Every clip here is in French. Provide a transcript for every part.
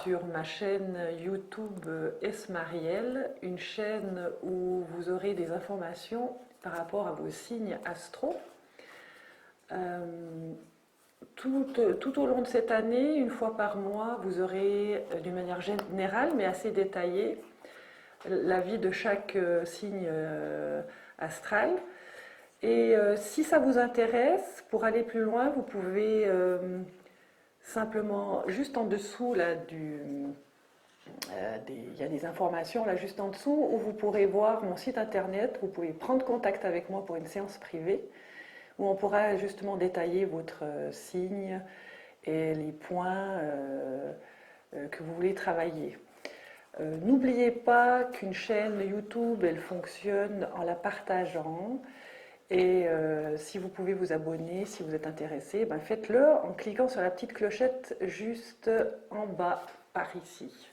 sur ma chaîne YouTube Esmariel, une chaîne où vous aurez des informations par rapport à vos signes astro. Tout au long de cette année, une fois par mois, vous aurez d'une manière générale, mais assez détaillée, la vie de chaque signe astral. Et si ça vous intéresse, pour aller plus loin, vous pouvez simplement, juste en dessous, là, il y a des informations là juste en dessous où vous pourrez voir mon site internet. Vous pouvez prendre contact avec moi pour une séance privée où on pourra justement détailler votre signe et les points que vous voulez travailler. N'oubliez pas qu'une chaîne YouTube, elle fonctionne en la partageant. Et si vous pouvez vous abonner, si vous êtes intéressé, ben faites-le en cliquant sur la petite clochette juste en bas, par ici.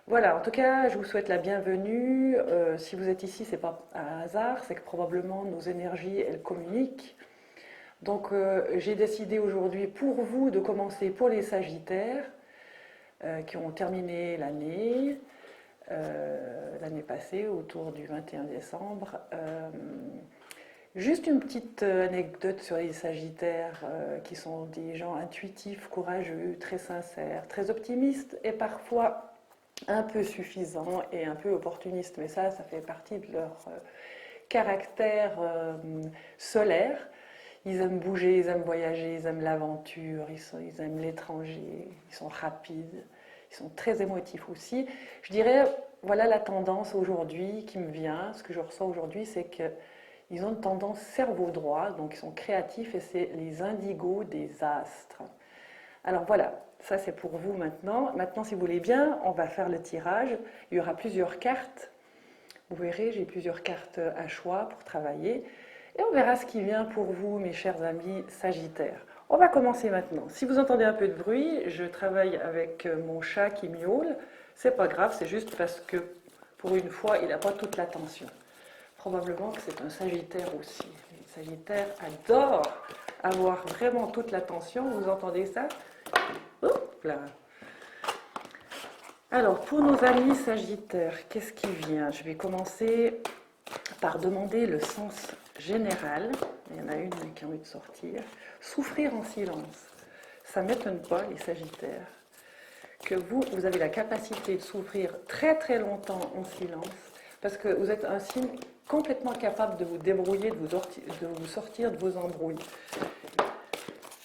Voilà, en tout cas, je vous souhaite la bienvenue. Si vous êtes ici, c'est pas un hasard, c'est que probablement nos énergies, elles communiquent. Donc, j'ai décidé aujourd'hui pour vous de commencer pour les Sagittaires qui ont terminé l'année passée, autour du 21 décembre. Juste une petite anecdote sur les Sagittaires qui sont des gens intuitifs, courageux, très sincères, très optimistes et parfois un peu suffisants et un peu opportunistes. Mais ça fait partie de leur caractère solaire. Ils aiment bouger, ils aiment voyager, ils aiment l'aventure, ils aiment l'étranger, ils sont rapides, ils sont très émotifs aussi. Je dirais, voilà la tendance aujourd'hui qui me vient, ce que je ressens aujourd'hui, c'est que ils ont une tendance cerveau droit, donc ils sont créatifs et c'est les indigos des astres. Alors voilà, ça c'est pour vous maintenant. Maintenant, si vous voulez bien, on va faire le tirage. Il y aura plusieurs cartes. Vous verrez, j'ai plusieurs cartes à choix pour travailler. Et on verra ce qui vient pour vous, mes chers amis Sagittaires. On va commencer maintenant. Si vous entendez un peu de bruit, je travaille avec mon chat qui miaule. C'est pas grave, c'est juste parce que pour une fois, il n'a pas toute l'attention. Probablement que c'est un Sagittaire aussi. Les Sagittaires adorent avoir vraiment toute l'attention. Vous entendez ça? Hop là. Alors, pour nos amis Sagittaires, qu'est-ce qui vient? Je vais commencer par demander le sens général. Il y en a une qui a envie de sortir. Souffrir en silence. Ça ne m'étonne pas, les Sagittaires, que vous avez la capacité de souffrir très très longtemps en silence, parce que vous êtes un signe complètement capable de vous débrouiller, de vous sortir de vos embrouilles.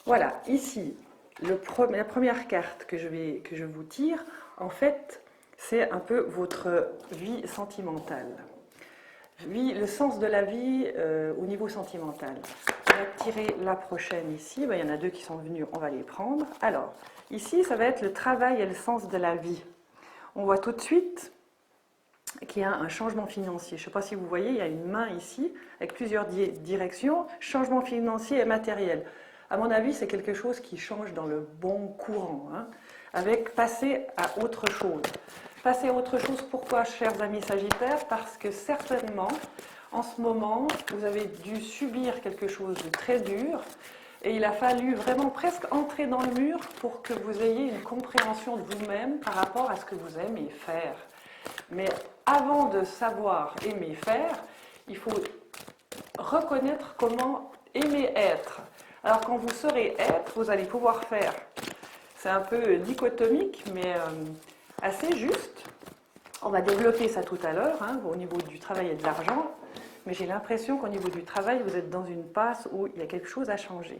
Voilà, ici, la première carte que je vous tire, en fait, c'est un peu votre vie sentimentale. Le sens de la vie au niveau sentimental. On va tirer la prochaine ici. Ben, il y en a deux qui sont venus, on va les prendre. Alors, ici, ça va être le travail et le sens de la vie. On voit tout de suite qu'il y a un changement financier. Je ne sais pas si vous voyez, il y a une main ici avec plusieurs directions, changement financier et matériel. À mon avis, c'est quelque chose qui change dans le bon courant, hein, avec passer à autre chose. Passer à autre chose, pourquoi, chers amis Sagittaires? Parce que certainement, en ce moment, vous avez dû subir quelque chose de très dur et il a fallu vraiment presque entrer dans le mur pour que vous ayez une compréhension de vous-même par rapport à ce que vous aimez faire. Mais avant de savoir aimer faire, il faut reconnaître comment aimer être. Alors quand vous saurez être, vous allez pouvoir faire. C'est un peu dichotomique, mais assez juste. On va développer ça tout à l'heure, hein, au niveau du travail et de l'argent. Mais j'ai l'impression qu'au niveau du travail, vous êtes dans une passe où il y a quelque chose à changer.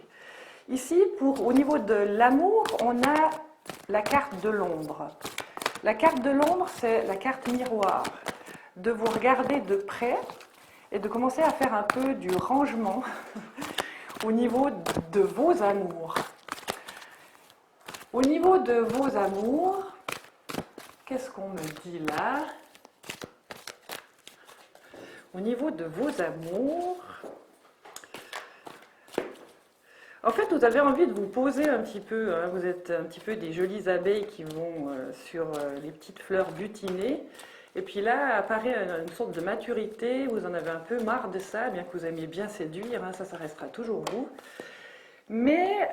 Ici, au niveau de l'amour, on a la carte de l'ombre. La carte de l'ombre, c'est la carte miroir. De vous regarder de près et de commencer à faire un peu du rangement au niveau de vos amours. Au niveau de vos amours, qu'est-ce qu'on me dit là? Au niveau de vos amours, en fait, vous avez envie de vous poser un petit peu, hein, vous êtes un petit peu des jolies abeilles qui vont sur les petites fleurs butinées. Et puis là apparaît une sorte de maturité, vous en avez un peu marre de ça, bien que vous aimiez bien séduire, hein, ça restera toujours vous. Mais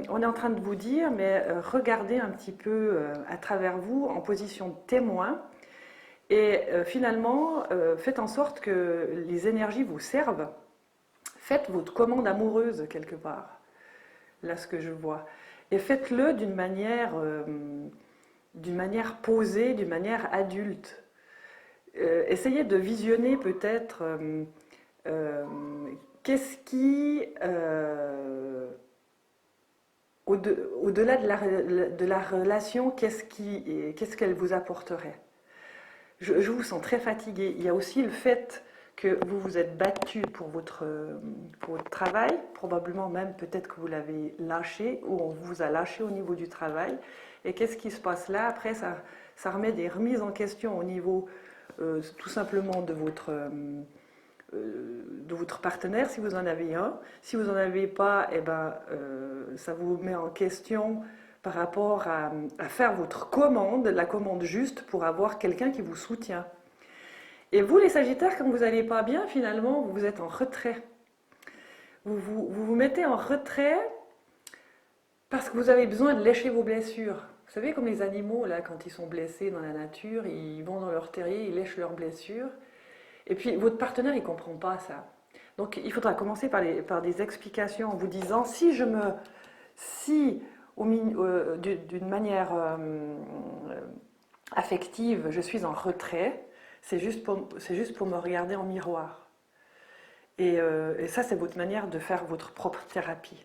on est en train de vous dire, mais regardez un petit peu à travers vous en position de témoin et finalement faites en sorte que les énergies vous servent. Faites votre commande amoureuse quelque part, là ce que je vois. Et faites-le d'une manière posée, d'une manière adulte. Essayez de visionner peut-être euh, qu'est-ce qui, au-delà de la relation, qu'est-ce qu'elle vous apporterait. Je vous sens très fatigué. Il y a aussi le fait que vous vous êtes battu pour votre travail, probablement même peut-être que vous l'avez lâché ou on vous a lâché au niveau du travail. Et qu'est-ce qui se passe là? Après, ça remet des remises en question au niveau tout simplement de votre partenaire, si vous en avez un. Si vous n'en avez pas, eh ben, ça vous met en question par rapport à faire votre commande, la commande juste pour avoir quelqu'un qui vous soutient. Et vous, les Sagittaires, quand vous n'allez pas bien, finalement, vous êtes en retrait. Vous mettez en retrait parce que vous avez besoin de lécher vos blessures. Vous savez, comme les animaux, là, quand ils sont blessés dans la nature, ils vont dans leur terrier, ils lèchent leurs blessures. Et puis, votre partenaire, il ne comprend pas ça. Donc, il faudra commencer par des explications en vous disant, si d'une manière affective, je suis en retrait, c'est juste pour me regarder en miroir. Et ça, c'est votre manière de faire votre propre thérapie.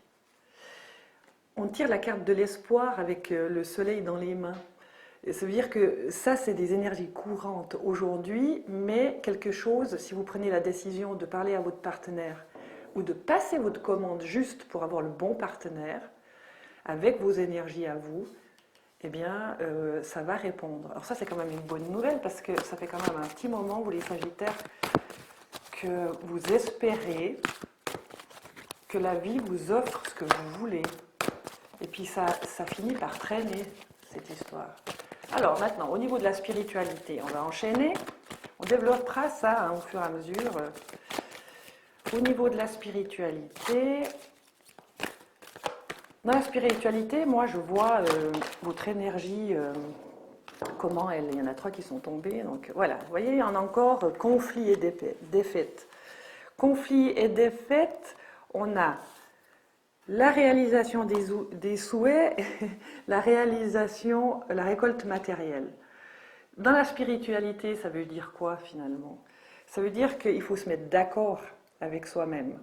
On tire la carte de l'espoir avec le soleil dans les mains. Et ça veut dire que ça, c'est des énergies courantes aujourd'hui, mais quelque chose, si vous prenez la décision de parler à votre partenaire ou de passer votre commande juste pour avoir le bon partenaire, avec vos énergies à vous, eh bien, ça va répondre. Alors ça, c'est quand même une bonne nouvelle parce que ça fait quand même un petit moment, vous les Sagittaires, que vous espérez que la vie vous offre ce que vous voulez. Et puis ça finit par traîner, cette histoire. Alors maintenant, au niveau de la spiritualité, on va enchaîner. On développera ça hein, au fur et à mesure. Au niveau de la spiritualité, dans la spiritualité, moi je vois votre énergie, comment elle, il y en a 3 qui sont tombés. Donc voilà, vous voyez, il y en a encore conflit et défaite. Conflit et défaite, on a la réalisation des souhaits, la récolte matérielle. Dans la spiritualité, ça veut dire quoi finalement? Ça veut dire qu'il faut se mettre d'accord avec soi-même.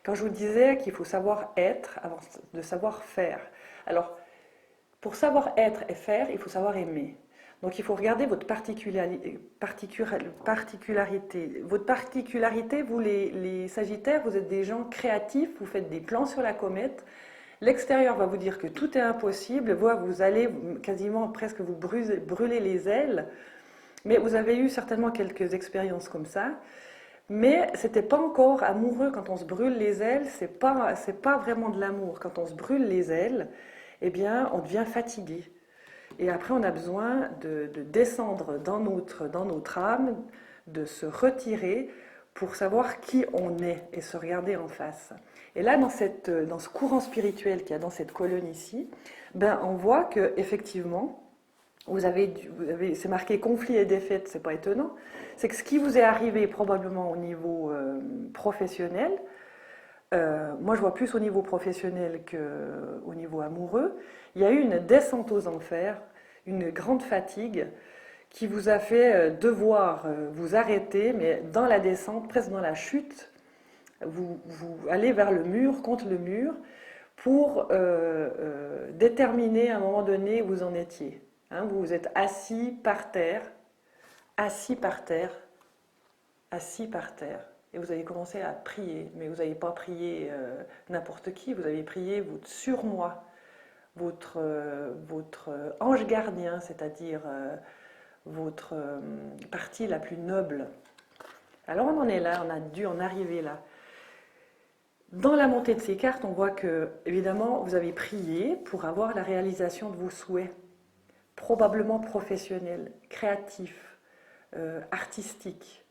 Quand je vous disais qu'il faut savoir être avant de savoir faire. Alors, pour savoir être et faire, il faut savoir aimer. Donc il faut regarder votre particularité. Votre particularité, vous les Sagittaires, vous êtes des gens créatifs, vous faites des plans sur la comète. L'extérieur va vous dire que tout est impossible, vous allez quasiment presque vous brûler les ailes, mais vous avez eu certainement quelques expériences comme ça. Mais c'était pas encore amoureux quand on se brûle les ailes, c'est pas vraiment de l'amour. Quand on se brûle les ailes, eh bien, on devient fatigué. Et après, on a besoin de descendre dans notre âme, de se retirer pour savoir qui on est et se regarder en face. Et là, dans ce courant spirituel qu'il y a dans cette colonne ici, ben, on voit que effectivement, c'est marqué conflit et défaite, c'est pas étonnant. C'est que ce qui vous est arrivé probablement au niveau professionnel, moi je vois plus au niveau professionnel qu'au niveau amoureux, il y a eu une descente aux enfers, une grande fatigue qui vous a fait devoir vous arrêter, mais dans la descente, presque dans la chute, vous allez vers le mur, contre le mur, pour déterminer à un moment donné où vous en étiez. Hein, vous vous êtes assis par terre, assis par terre, assis par terre. Et vous avez commencé à prier, mais vous n'avez pas prié n'importe qui, vous avez prié votre surmoi, votre ange gardien, c'est-à-dire votre partie la plus noble. Alors on en est là, on a dû en arriver là. Dans la montée de ces cartes, on voit que, évidemment, vous avez prié pour avoir la réalisation de vos souhaits, probablement professionnels, créatifs, artistiques,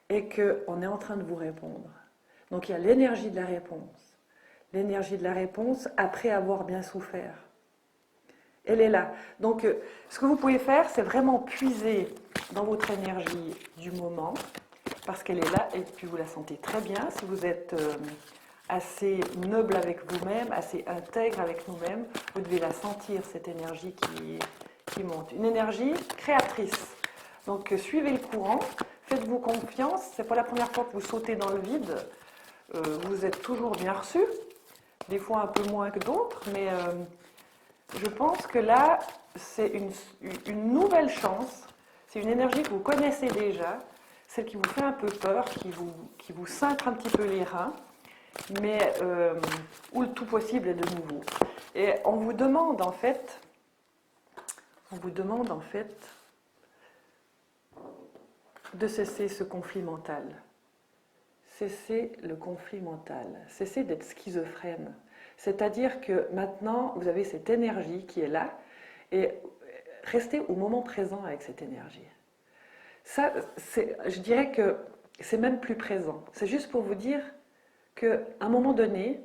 et qu'on est en train de vous répondre. Donc il y a l'énergie de la réponse, l'énergie de la réponse après avoir bien souffert. Elle est là. Donc, ce que vous pouvez faire, c'est vraiment puiser dans votre énergie du moment, parce qu'elle est là, et puis vous la sentez très bien. Si vous êtes assez noble avec vous-même, assez intègre avec nous-mêmes, vous devez la sentir, cette énergie qui monte. Une énergie créatrice. Donc, suivez le courant, faites-vous confiance. C'est pas la première fois que vous sautez dans le vide. Vous êtes toujours bien reçu, des fois un peu moins que d'autres, mais je pense que là, c'est une nouvelle chance. C'est une énergie que vous connaissez déjà, celle qui vous fait un peu peur, qui vous cintre un petit peu les reins, mais où le tout possible est de nouveau. Et on vous demande en fait de cesser ce conflit mental. Cessez le conflit mental. Cessez d'être schizophrène. C'est-à-dire que maintenant, vous avez cette énergie qui est là, et restez au moment présent avec cette énergie. Ça, je dirais que c'est même plus présent. C'est juste pour vous dire qu'à un moment donné,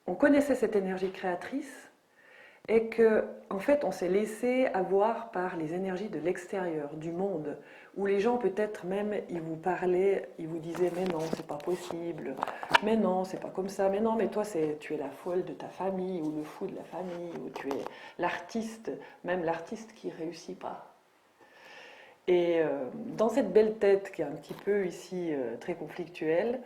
on connaissait cette énergie créatrice, et qu'en fait, on s'est laissé avoir par les énergies de l'extérieur, du monde, où les gens peut-être même, ils vous parlaient, ils vous disaient « mais non, c'est pas possible, mais non, c'est pas comme ça, mais non, mais toi, tu es la folle de ta famille, ou le fou de la famille, ou tu es l'artiste, même l'artiste qui réussit pas ». Et dans cette belle tête qui est un petit peu ici très conflictuelle,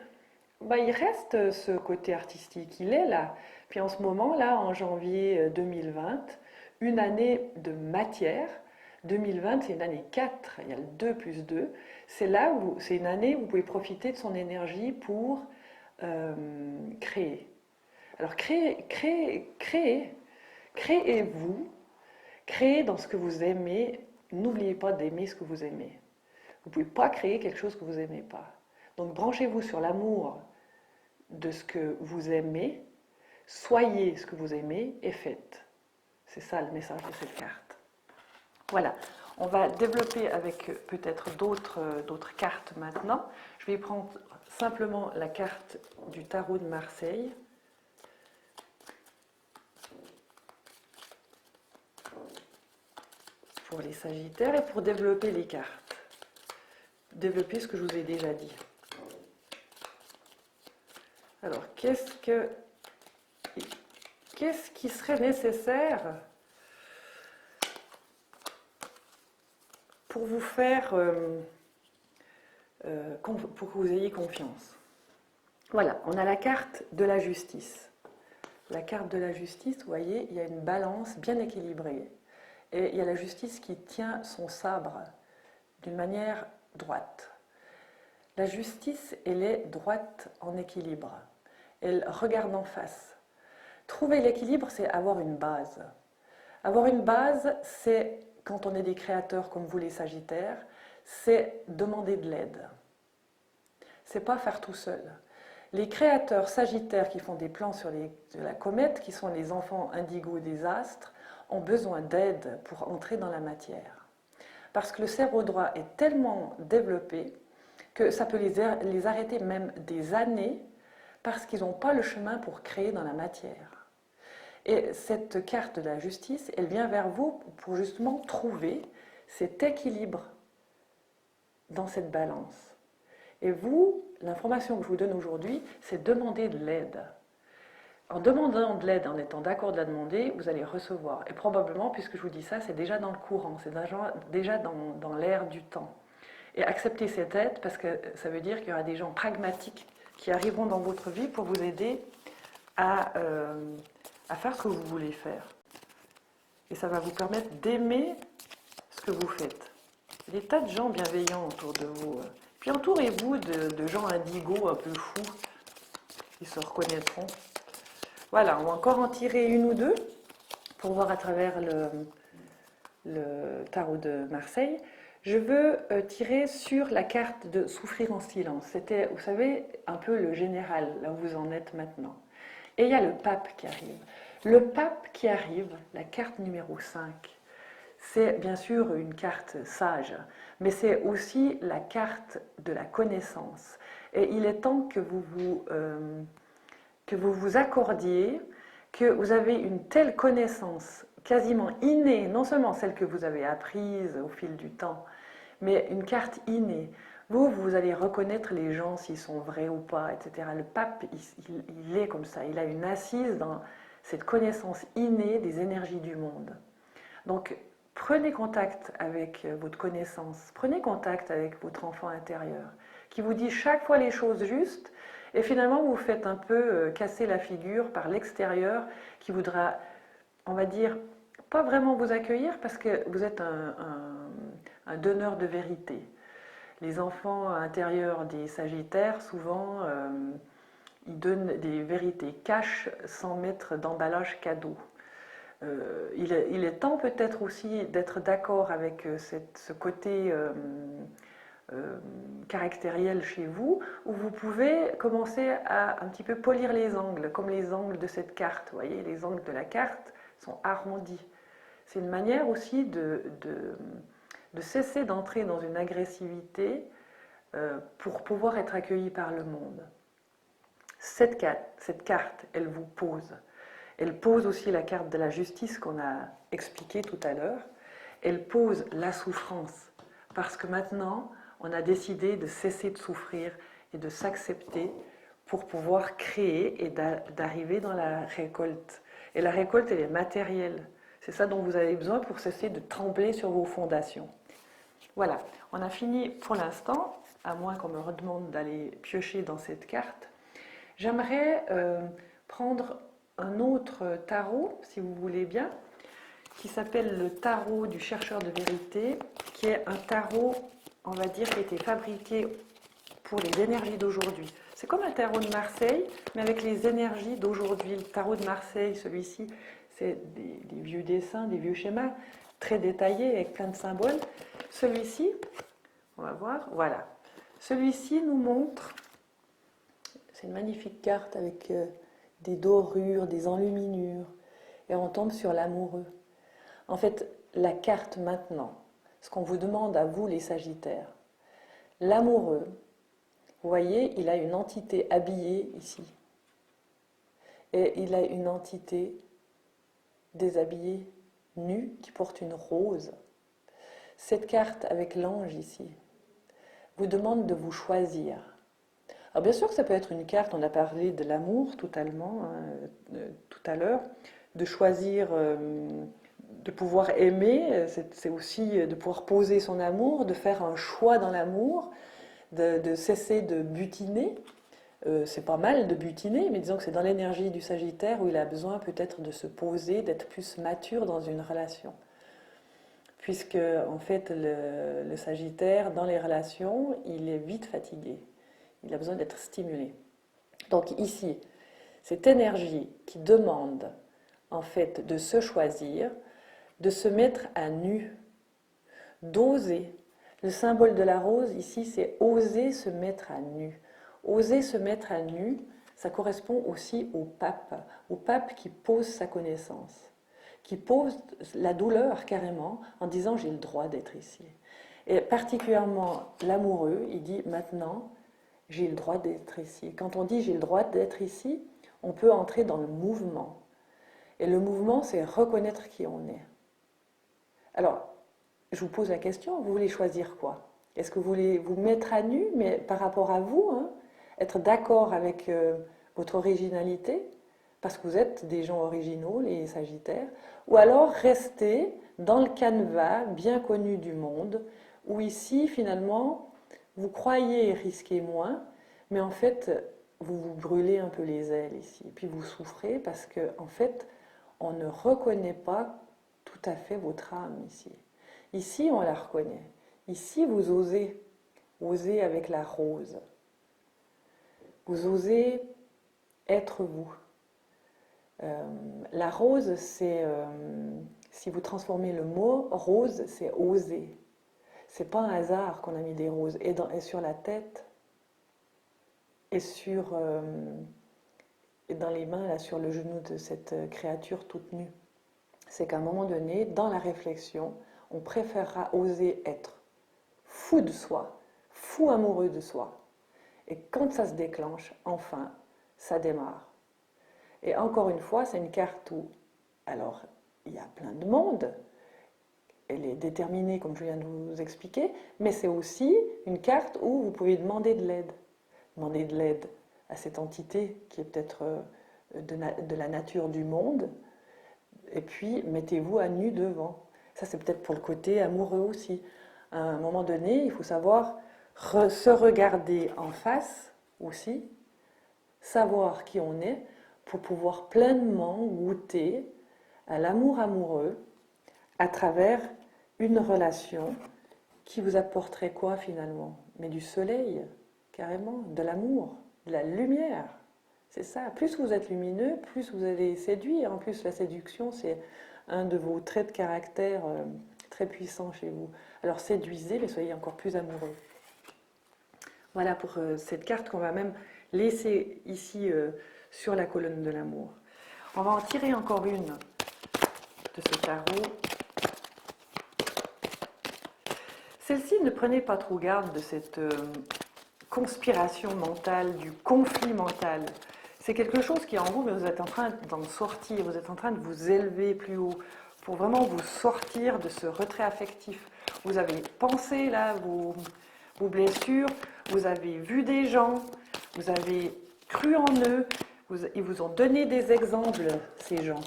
bah, il reste ce côté artistique, il est là. Puis en ce moment, là, en janvier 2020, une année de matière, 2020 c'est une année 4, il y a le 2 plus 2, c'est là où c'est une année où vous pouvez profiter de son énergie pour créer. Alors créez-vous, créez dans ce que vous aimez, n'oubliez pas d'aimer ce que vous aimez. Vous ne pouvez pas créer quelque chose que vous n'aimez pas. Donc branchez-vous sur l'amour de ce que vous aimez, soyez ce que vous aimez et faites. C'est ça le message de cette carte. Voilà, on va développer avec peut-être d'autres cartes maintenant. Je vais prendre simplement la carte du tarot de Marseille. Pour les Sagittaires et pour développer les cartes. Développer ce que je vous ai déjà dit. Alors, qu'est-ce qui serait nécessaire pour vous faire, pour que vous ayez confiance? Voilà, on a la carte de la justice. La carte de la justice, vous voyez, il y a une balance bien équilibrée. Et il y a la justice qui tient son sabre d'une manière droite. La justice, elle est droite en équilibre. Elle regarde en face. Trouver l'équilibre, c'est avoir une base. Avoir une base, c'est, quand on est des créateurs comme vous les Sagittaires, c'est demander de l'aide. C'est pas faire tout seul. Les créateurs Sagittaires qui font des plans sur la comète, qui sont les enfants indigo des astres, ont besoin d'aide pour entrer dans la matière. Parce que le cerveau droit est tellement développé que ça peut les arrêter même des années parce qu'ils n'ont pas le chemin pour créer dans la matière. Et cette carte de la justice, elle vient vers vous pour justement trouver cet équilibre dans cette balance. Et vous, l'information que je vous donne aujourd'hui, c'est demander de l'aide. En demandant de l'aide, en étant d'accord de la demander, vous allez recevoir. Et probablement, puisque je vous dis ça, c'est déjà dans le courant, c'est déjà dans l'air du temps. Et acceptez cette aide parce que ça veut dire qu'il y aura des gens pragmatiques qui arriveront dans votre vie pour vous aider à faire ce que vous voulez faire. Et ça va vous permettre d'aimer ce que vous faites. Il y a des tas de gens bienveillants autour de vous. Puis entourez-vous de gens indigos un peu fous qui se reconnaîtront. Voilà, on va encore en tirer une ou deux pour voir à travers le tarot de Marseille. Je veux tirer sur la carte de souffrir en silence. C'était, vous savez, un peu le général, là où vous en êtes maintenant. Et il y a le pape qui arrive. Le pape qui arrive, la carte numéro 5, c'est bien sûr une carte sage, mais c'est aussi la carte de la connaissance. Et il est temps que vous que vous vous accordiez que vous avez une telle connaissance quasiment innée, non seulement celle que vous avez apprise au fil du temps, mais une carte innée. Vous allez reconnaître les gens s'ils sont vrais ou pas, etc. Le pape, il est comme ça, il a une assise dans cette connaissance innée des énergies du monde. Donc, prenez contact avec votre connaissance, prenez contact avec votre enfant intérieur, qui vous dit chaque fois les choses justes, et finalement vous faites un peu casser la figure par l'extérieur, qui voudra, on va dire, pas vraiment vous accueillir parce que vous êtes un donneur de vérité. Les enfants intérieurs des Sagittaires, souvent, ils donnent des vérités cash sans mettre d'emballage cadeau. Il est temps peut-être aussi d'être d'accord avec ce côté caractériel chez vous, où vous pouvez commencer à un petit peu polir les angles, comme les angles de cette carte. Vous voyez, les angles de la carte sont arrondis. C'est une manière aussi de cesser d'entrer dans une agressivité pour pouvoir être accueilli par le monde. Cette carte, elle vous pose. Elle pose aussi la carte de la justice qu'on a expliquée tout à l'heure. Elle pose la souffrance, parce que maintenant, on a décidé de cesser de souffrir et de s'accepter pour pouvoir créer et d'arriver dans la récolte. Et la récolte, elle est matérielle. C'est ça dont vous avez besoin pour cesser de trembler sur vos fondations. Voilà, on a fini pour l'instant, à moins qu'on me redemande d'aller piocher dans cette carte. J'aimerais prendre un autre tarot, si vous voulez bien, qui s'appelle le tarot du chercheur de vérité, qui est un tarot, on va dire, qui a été fabriqué pour les énergies d'aujourd'hui. C'est comme un tarot de Marseille, mais avec les énergies d'aujourd'hui. Le tarot de Marseille, celui-ci, c'est des vieux dessins, des vieux schémas, très détaillés, avec plein de symboles. Celui-ci, on va voir, voilà. Celui-ci nous montre, c'est une magnifique carte avec des dorures, des enluminures, et on tombe sur l'amoureux. En fait, la carte maintenant, ce qu'on vous demande à vous les Sagittaires, l'amoureux, vous voyez, il a une entité habillée ici, et il a une entité déshabillée, nue, qui porte une rose. Cette carte avec l'ange ici vous demande de vous choisir. Alors bien sûr que ça peut être une carte, on a parlé de l'amour totalement, tout à l'heure, de choisir, de pouvoir aimer, c'est aussi de pouvoir poser son amour, de faire un choix dans l'amour, de cesser de butiner. C'est pas mal de butiner, mais disons que c'est dans l'énergie du Sagittaire où il a besoin peut-être de se poser, d'être plus mature dans une relation. Puisque en fait le Sagittaire, dans les relations, il est vite fatigué. Il a besoin d'être stimulé. Donc ici, cette énergie qui demande en fait de se choisir, de se mettre à nu, d'oser. Le symbole de la rose ici, c'est oser se mettre à nu. Oser se mettre à nu, ça correspond aussi au pape qui pose sa connaissance, qui pose la douleur carrément en disant j'ai le droit d'être ici. Et particulièrement l'amoureux, il dit maintenant j'ai le droit d'être ici. Quand on dit j'ai le droit d'être ici, on peut entrer dans le mouvement. Et le mouvement, c'est reconnaître qui on est. Alors, je vous pose la question, vous voulez choisir quoi? Est-ce que vous voulez vous mettre à nu, mais par rapport à vous, hein, être d'accord avec votre originalité, parce que vous êtes des gens originaux, les Sagittaires, ou alors rester dans le canevas bien connu du monde, où ici, finalement, vous croyez risquer moins, mais en fait, vous vous brûlez un peu les ailes ici, et puis vous souffrez parce que, en fait, on ne reconnaît pas tout à fait votre âme ici. Ici, on la reconnaît. Ici, vous osez avec la rose. Vous osez être vous. La rose, c'est, si vous transformez le mot, rose, c'est oser. C'est pas un hasard qu'on a mis des roses. Et sur la tête, et dans les mains, là, sur le genou de cette créature toute nue. C'est qu'à un moment donné, dans la réflexion, on préférera oser être fou de soi, fou amoureux de soi. Et quand ça se déclenche, enfin, ça démarre. Et encore une fois, c'est une carte où, alors, il y a plein de monde, elle est déterminée comme je viens de vous expliquer, mais c'est aussi une carte où vous pouvez demander de l'aide. Demander de l'aide à cette entité qui est peut-être de la nature du monde, et puis mettez-vous à nu devant. Ça, c'est peut-être pour le côté amoureux aussi. À un moment donné, il faut savoir se regarder en face aussi, savoir qui on est, pour pouvoir pleinement goûter à l'amour amoureux à travers une relation qui vous apporterait quoi finalement? Mais du soleil, carrément, de l'amour, de la lumière. C'est ça. Plus vous êtes lumineux, plus vous allez séduire. En plus, la séduction, c'est un de vos traits de caractère très puissants chez vous. Alors séduisez, mais soyez encore plus amoureux. Voilà pour cette carte qu'on va même laisser ici sur la colonne de l'amour. On va en tirer encore une de ce tarot. Celle-ci, ne prenez pas trop garde de cette conspiration mentale, du conflit mental. C'est quelque chose qui est en vous, mais vous êtes en train d'en sortir, vous êtes en train de vous élever plus haut pour vraiment vous sortir de ce retrait affectif. Vous avez pensé là vos blessures, vous avez vu des gens, vous avez cru en eux, ils vous ont donné des exemples, ces gens.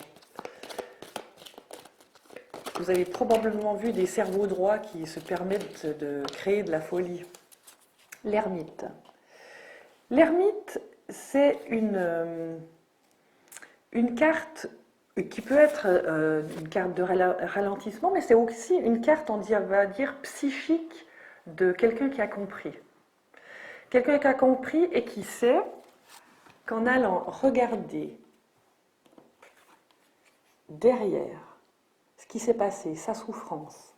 Vous avez probablement vu des cerveaux droits qui se permettent de créer de la folie. L'ermite. L'ermite, c'est une carte qui peut être une carte de ralentissement, mais c'est aussi une carte, on va dire, psychique de quelqu'un qui a compris. Quelqu'un qui a compris et qui sait qu'en allant regarder derrière ce qui s'est passé, sa souffrance,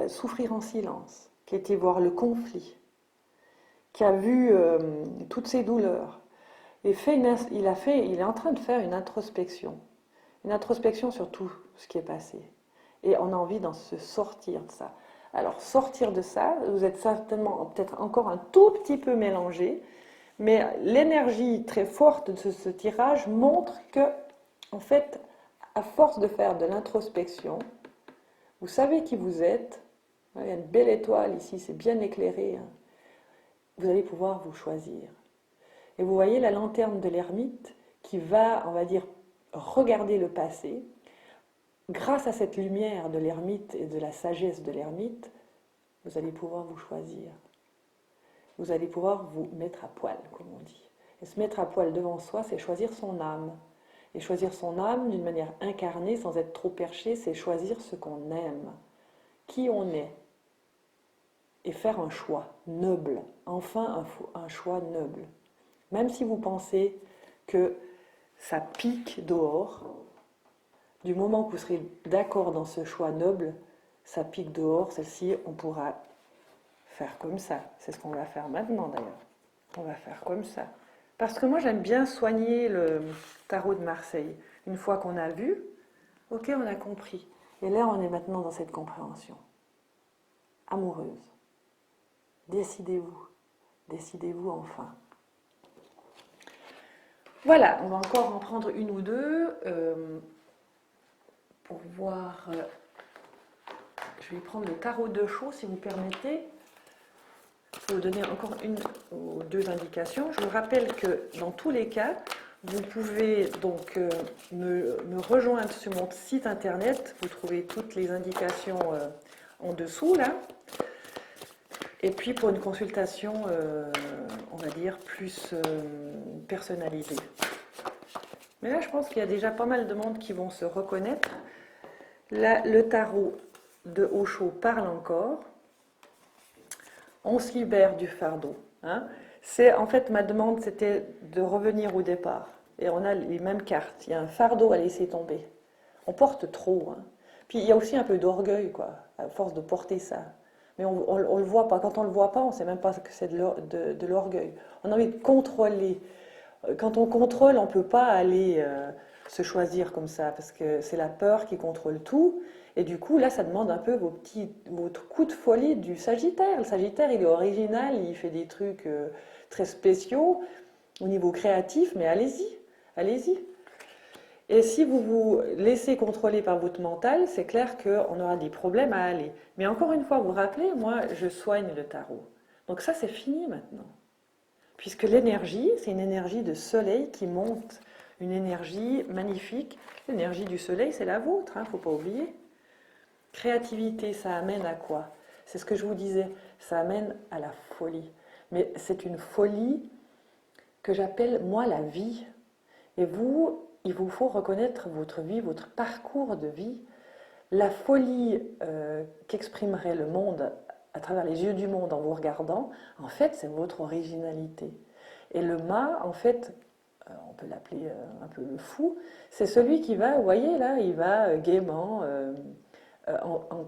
souffrir en silence, qui a été voir le conflit, qui a vu toutes ces douleurs, et il est en train de faire une introspection sur tout ce qui est passé. Et on a envie d'en se sortir de ça. Alors sortir de ça, vous êtes certainement peut-être encore un tout petit peu mélangé, mais l'énergie très forte de ce tirage montre que, en fait, à force de faire de l'introspection, vous savez qui vous êtes. Il y a une belle étoile ici, c'est bien éclairé. Vous allez pouvoir vous choisir. Et vous voyez la lanterne de l'ermite qui va, on va dire, regarder le passé. Grâce à cette lumière de l'ermite et de la sagesse de l'ermite, vous allez pouvoir vous choisir. Vous allez pouvoir vous mettre à poil, comme on dit. Et se mettre à poil devant soi, c'est choisir son âme. Et choisir son âme d'une manière incarnée, sans être trop perché, c'est choisir ce qu'on aime, qui on est. Et faire un choix noble, enfin un choix noble. Même si vous pensez que ça pique dehors, du moment que vous serez d'accord dans ce choix noble, ça pique dehors, celle-ci, on pourra faire comme ça. C'est ce qu'on va faire maintenant d'ailleurs. On va faire comme ça. Parce que moi j'aime bien soigner le tarot de Marseille. Une fois qu'on a vu, ok, on a compris. Et là on est maintenant dans cette compréhension. Amoureuse. Décidez-vous. Décidez-vous enfin. Voilà, on va encore en prendre une ou deux pour voir. Je vais prendre le tarot de Chaux si vous permettez. Pour vous donner encore une ou deux indications. Je vous rappelle que dans tous les cas, vous pouvez donc me rejoindre sur mon site internet. Vous trouvez toutes les indications en dessous là. Et puis pour une consultation, on va dire, plus personnalisée. Mais là, je pense qu'il y a déjà pas mal de monde qui vont se reconnaître. Là, le tarot de Osho parle encore. On se libère du fardeau. Hein. En fait, ma demande, c'était de revenir au départ. Et on a les mêmes cartes. Il y a un fardeau à laisser tomber. On porte trop. Hein. Puis il y a aussi un peu d'orgueil, quoi, à force de porter ça. Mais on le voit pas. Quand on le voit pas, on sait même pas que c'est de l'orgueil. On a envie de contrôler. Quand on contrôle, on peut pas aller se choisir comme ça, parce que c'est la peur qui contrôle tout. Et du coup, là, ça demande un peu votre coup de folie du Sagittaire. Le Sagittaire, il est original, il fait des trucs très spéciaux. au niveau créatif, mais allez-y, allez-y. Et si vous vous laissez contrôler par votre mental, c'est clair qu'on aura des problèmes à aller. Mais encore une fois, vous vous rappelez, moi, je soigne le tarot. Donc ça, c'est fini maintenant. Puisque l'énergie, c'est une énergie de soleil qui monte, une énergie magnifique. L'énergie du soleil, c'est la vôtre, il ne faut pas oublier. Créativité, ça amène à quoi? C'est ce que je vous disais, ça amène à la folie. Mais c'est une folie que j'appelle, moi, la vie. Et vous, il vous faut reconnaître votre vie, votre parcours de vie, la folie qu'exprimerait le monde à travers les yeux du monde en vous regardant, en fait, c'est votre originalité. Et le mât, en fait, on peut l'appeler un peu le fou, c'est celui qui va, vous voyez là, il va gaiement,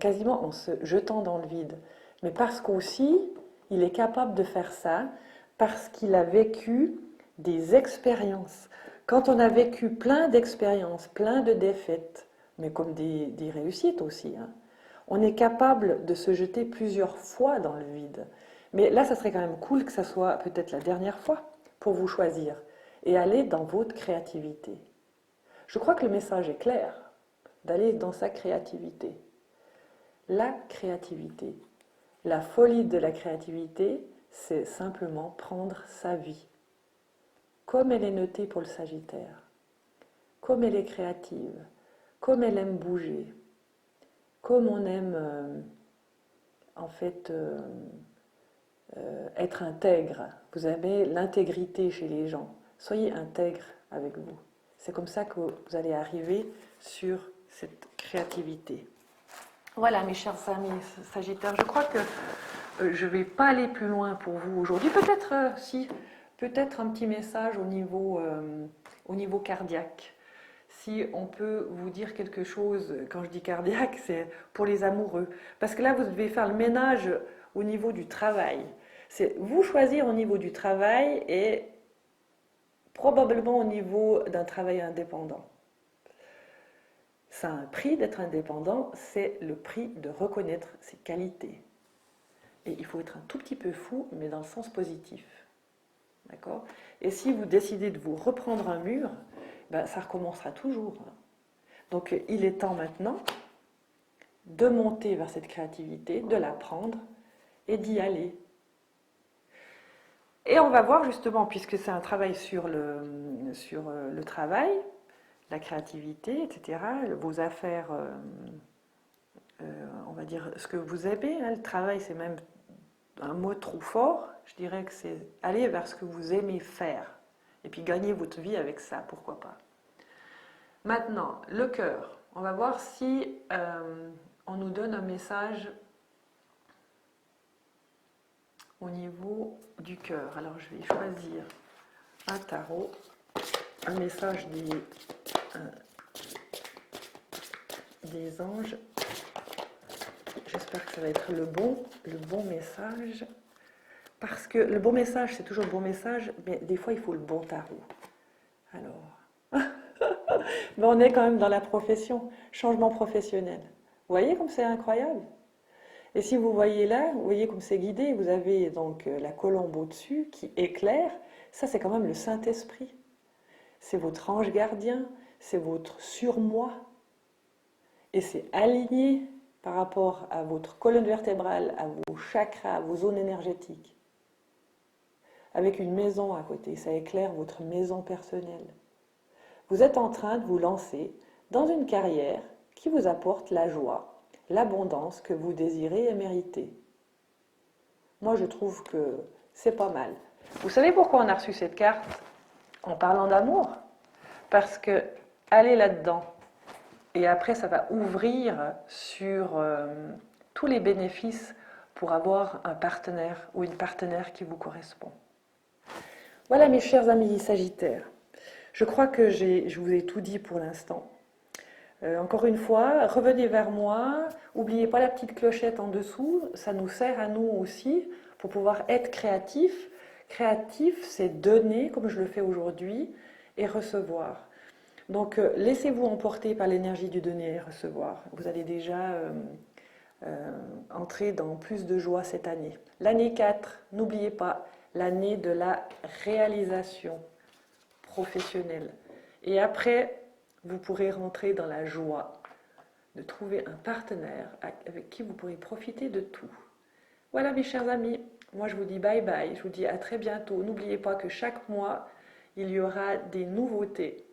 quasiment en se jetant dans le vide. Mais parce qu'aussi, il est capable de faire ça, parce qu'il a vécu des expériences. Quand on a vécu plein d'expériences, plein de défaites, mais comme des réussites aussi, hein, on est capable de se jeter plusieurs fois dans le vide. Mais là, ça serait quand même cool que ça soit peut-être la dernière fois pour vous choisir et aller dans votre créativité. Je crois que le message est clair, d'aller dans sa créativité. La créativité, la folie de la créativité, c'est simplement prendre sa vie, comme elle est notée pour le Sagittaire, comme elle est créative, comme elle aime bouger, comme on aime en fait être intègre. Vous avez l'intégrité chez les gens. Soyez intègre avec vous. C'est comme ça que vous allez arriver sur cette créativité. Voilà mes chers amis Sagittaires, je crois que je ne vais pas aller plus loin pour vous aujourd'hui. Peut-être si, peut-être un petit message au niveau cardiaque. Si on peut vous dire quelque chose, quand je dis cardiaque, c'est pour les amoureux. Parce que là, vous devez faire le ménage au niveau du travail. C'est vous choisir au niveau du travail et probablement au niveau d'un travail indépendant. Ça a un prix d'être indépendant, c'est le prix de reconnaître ses qualités. Et il faut être un tout petit peu fou, mais dans le sens positif. D'accord? Et si vous décidez de vous reprendre un mur, ben, ça recommencera toujours. Donc il est temps maintenant de monter vers cette créativité, de l'apprendre et d'y aller. Et on va voir justement, puisque c'est un travail sur le travail, la créativité, etc., vos affaires, on va dire ce que vous aimez, hein, le travail c'est même un mot trop fort, je dirais que c'est aller vers ce que vous aimez faire, et puis gagner votre vie avec ça, pourquoi pas. Maintenant, le cœur, on va voir si on nous donne un message au niveau du cœur. Alors je vais choisir un tarot, un message des anges. J'espère que ça va être le bon message. Parce que le bon message, c'est toujours le bon message, mais des fois, il faut le bon tarot. Alors, mais on est quand même dans la profession, changement professionnel. Vous voyez comme c'est incroyable? Et si vous voyez là, vous voyez comme c'est guidé, vous avez donc la colombe au-dessus qui éclaire. Ça, c'est quand même le Saint-Esprit. C'est votre ange gardien, c'est votre surmoi. Et c'est aligné par rapport à votre colonne vertébrale, à vos chakras, à vos zones énergétiques. Avec une maison à côté, ça éclaire votre maison personnelle. Vous êtes en train de vous lancer dans une carrière qui vous apporte la joie, l'abondance que vous désirez et méritez. Moi, je trouve que c'est pas mal. Vous savez pourquoi on a reçu cette carte en parlant d'amour? Parce que aller là-dedans, et après ça va ouvrir sur tous les bénéfices pour avoir un partenaire ou une partenaire qui vous correspond. Voilà mes chers amis Sagittaires. Je crois que je vous ai tout dit pour l'instant. Encore une fois, revenez vers moi. N'oubliez pas la petite clochette en dessous. Ça nous sert à nous aussi pour pouvoir être créatifs. Créatif, c'est donner, comme je le fais aujourd'hui, et recevoir. Donc, laissez-vous emporter par l'énergie du donner et recevoir. Vous allez déjà entrer dans plus de joie cette année. L'année 4, n'oubliez pas, l'année de la réalisation professionnelle. Et après, vous pourrez rentrer dans la joie de trouver un partenaire avec qui vous pourrez profiter de tout. Voilà mes chers amis, moi je vous dis bye bye, je vous dis à très bientôt. N'oubliez pas que chaque mois, il y aura des nouveautés.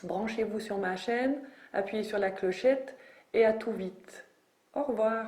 Branchez-vous sur ma chaîne, appuyez sur la clochette et à tout vite. Au revoir.